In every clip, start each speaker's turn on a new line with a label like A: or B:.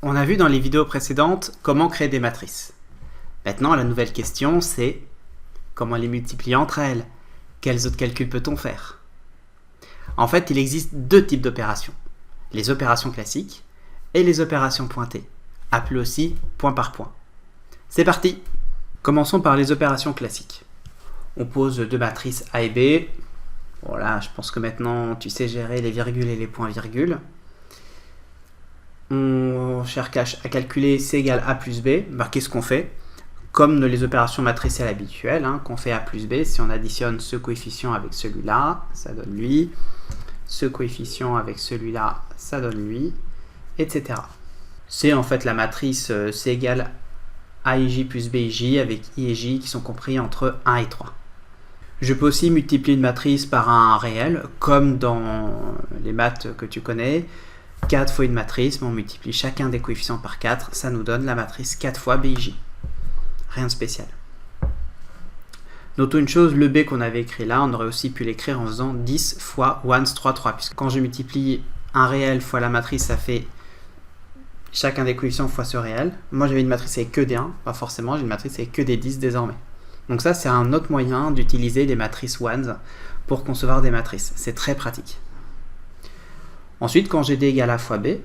A: On a vu dans les vidéos précédentes comment créer des matrices. Maintenant, la nouvelle question, c'est comment les multiplier entre elles? Quels autres calculs peut-on faire? En fait, il existe deux types d'opérations. Les opérations classiques et les opérations pointées, appelées aussi point par point. C'est parti! Commençons par les opérations classiques. On pose deux matrices A et B. Voilà, je pense que maintenant tu sais gérer les virgules et les points-virgules. On cherche à calculer C égale A plus B. Ben, qu'est-ce qu'on fait? Comme les opérations matricielles habituelles, qu'on fait A plus B, si on additionne ce coefficient avec celui-là, ça donne lui. Ce coefficient avec celui-là, ça donne lui, etc. C'est en fait la matrice C égale AIJ plus BIJ avec I et J qui sont compris entre 1 et 3. Je peux aussi multiplier une matrice par un réel, comme dans les maths que tu connais. 4 fois une matrice, mais on multiplie chacun des coefficients par 4, ça nous donne la matrice 4 fois BIJ. Rien de spécial. Notons une chose, le B qu'on avait écrit là, on aurait aussi pu l'écrire en faisant 10 fois 1, 3, 3, puisque quand je multiplie un réel fois la matrice, ça fait chacun des coefficients fois ce réel. Moi j'avais une matrice avec que des 1, pas forcément, j'ai une matrice avec que des 10 désormais. Donc ça c'est un autre moyen d'utiliser les matrices ones pour concevoir des matrices, c'est très pratique. Ensuite, quand j'ai D égale A fois B,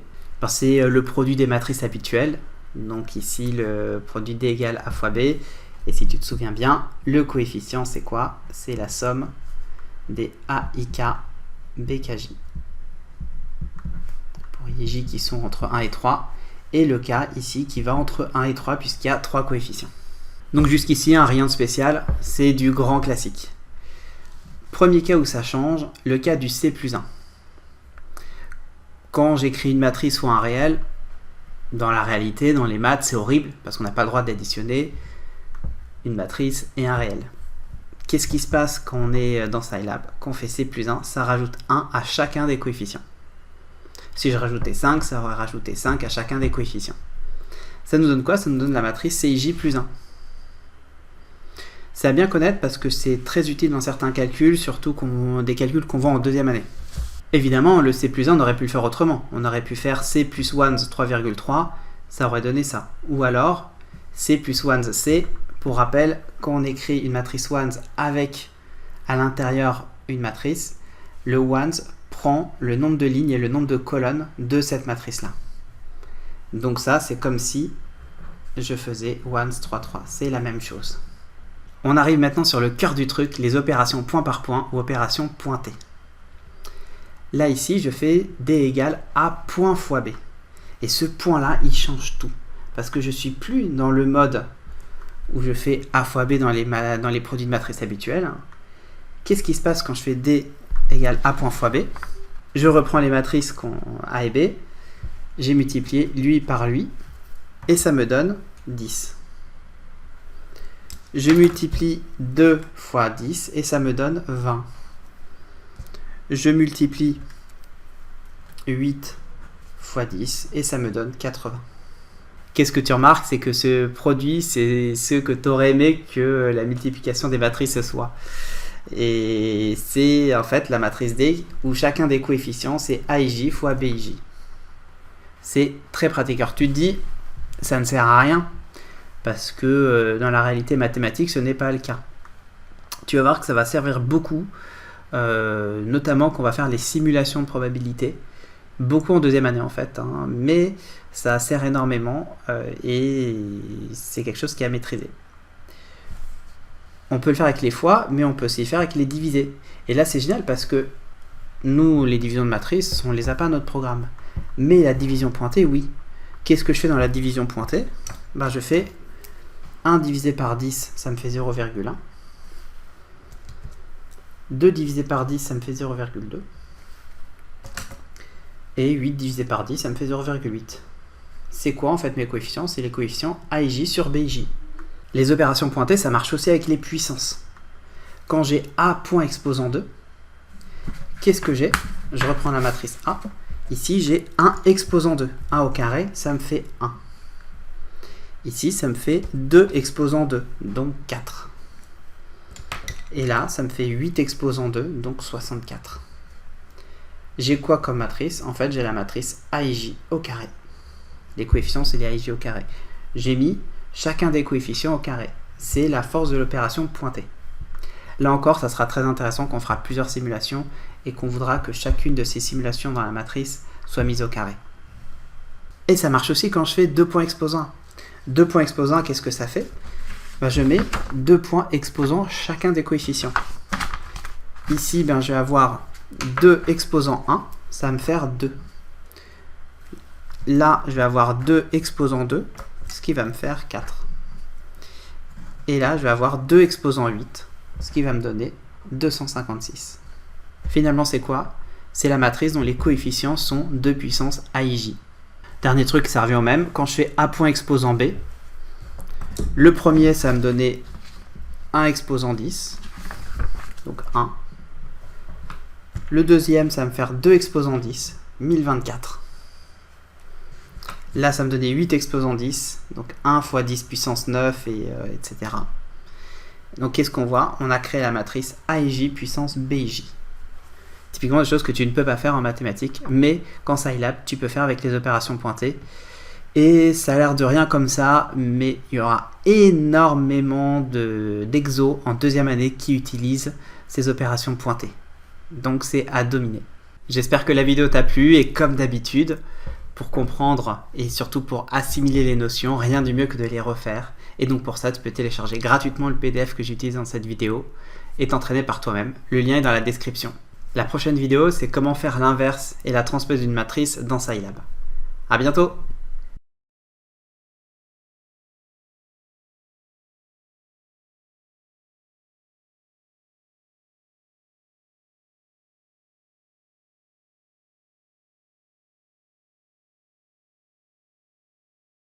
A: c'est le produit des matrices habituelles. Donc ici, le produit D égale A fois B. Et si tu te souviens bien, le coefficient, c'est quoi? C'est la somme des AIK BKJ. Pour IJ qui sont entre 1 et 3. Et le K ici qui va entre 1 et 3 puisqu'il y a 3 coefficients. Donc jusqu'ici, rien de spécial. C'est du grand classique. Premier cas où ça change, le cas du C plus 1. Quand j'écris une matrice ou un réel, dans la réalité, dans les maths, c'est horrible parce qu'on n'a pas le droit d'additionner une matrice et un réel. Qu'est-ce qui se passe quand on est dans Scilab? Quand on fait C plus 1, ça rajoute 1 à chacun des coefficients. Si je rajoutais 5, ça aurait rajouté 5 à chacun des coefficients. Ça nous donne quoi? Ça nous donne la matrice CIJ plus 1. C'est à bien connaître parce que c'est très utile dans certains calculs, surtout des calculs qu'on voit en deuxième année. Évidemment, le C plus 1, on aurait pu le faire autrement. On aurait pu faire C plus 1 3,3, ça aurait donné ça. Ou alors, C plus 1 C, pour rappel, quand on écrit une matrice 1 avec à l'intérieur une matrice, le 1 prend le nombre de lignes et le nombre de colonnes de cette matrice-là. Donc ça, c'est comme si je faisais 1 3, 3. C'est la même chose. On arrive maintenant sur le cœur du truc, les opérations point par point ou opérations pointées. Là, ici, je fais D égale A point fois B. Et ce point-là, il change tout. Parce que je ne suis plus dans le mode où je fais A fois B dans les produits de matrice habituels. Qu'est-ce qui se passe quand je fais D égale A point fois B? Je reprends les matrices A et B. J'ai multiplié lui par lui. Et ça me donne 10. Je multiplie 2 fois 10 et ça me donne 20. Je multiplie 8 fois 10 et ça me donne 80. Qu'est-ce que tu remarques? C'est que ce produit, c'est ce que tu aurais aimé que la multiplication des matrices soit. Et c'est en fait la matrice D où chacun des coefficients, c'est AIJ fois BIJ. C'est très pratique. Alors tu te dis, ça ne sert à rien parce que dans la réalité mathématique, ce n'est pas le cas. Tu vas voir que ça va servir beaucoup. Notamment qu'on va faire les simulations de probabilité, beaucoup en deuxième année en fait, mais ça sert énormément et c'est quelque chose qui est à maîtriser. On peut le faire avec les fois, mais on peut aussi le faire avec les divisés. Et là c'est génial parce que nous, les divisions de matrice, on les a pas dans notre programme. Mais la division pointée, oui. Qu'est-ce que je fais dans la division pointée? Je fais 1 divisé par 10, ça me fait 0,1. 2 divisé par 10, ça me fait 0,2. Et 8 divisé par 10, ça me fait 0,8. C'est quoi en fait mes coefficients? C'est les coefficients AIJ sur BIJ. Les opérations pointées, ça marche aussi avec les puissances. Quand j'ai A point exposant 2, qu'est-ce que j'ai? Je reprends la matrice A. Ici, j'ai 1 exposant 2. 1 au carré, ça me fait 1. Ici, ça me fait 2 exposant 2, donc 4. Et là, ça me fait 8 exposant 2, donc 64. J'ai quoi comme matrice? En fait, j'ai la matrice AIJ au carré. Les coefficients, c'est les AIJ au carré. J'ai mis chacun des coefficients au carré. C'est la force de l'opération pointée. Là encore, ça sera très intéressant qu'on fera plusieurs simulations et qu'on voudra que chacune de ces simulations dans la matrice soit mise au carré. Et ça marche aussi quand je fais 2 points exposant 1. 2 points exposant 1, qu'est-ce que ça fait? Je mets 2 points exposant chacun des coefficients. Ici, je vais avoir 2 exposant 1, ça va me faire 2. Là, je vais avoir 2 exposant 2, ce qui va me faire 4. Et là, je vais avoir 2 exposant 8, ce qui va me donner 256. Finalement, c'est quoi? C'est la matrice dont les coefficients sont 2 puissance AIJ. Dernier truc, ça revient au même. Quand je fais A point exposant B, le premier, ça va me donner 1 exposant 10, donc 1. Le deuxième, ça va me faire 2 exposant 10, 1024. Là, ça me donnait 8 exposant 10, donc 1 fois 10 puissance 9, etc. Donc, qu'est-ce qu'on voit? On a créé la matrice AIJ puissance BIJ. Typiquement, des choses que tu ne peux pas faire en mathématiques, mais qu'en Scilab, tu peux faire avec les opérations pointées. Et ça a l'air de rien comme ça, mais il y aura énormément d'exos en deuxième année qui utilisent ces opérations pointées. Donc, c'est à dominer. J'espère que la vidéo t'a plu et comme d'habitude, pour comprendre et surtout pour assimiler les notions, rien de mieux que de les refaire. Et donc pour ça, tu peux télécharger gratuitement le PDF que j'utilise dans cette vidéo et t'entraîner par toi-même. Le lien est dans la description. La prochaine vidéo, c'est comment faire l'inverse et la transpose d'une matrice dans Scilab. À bientôt!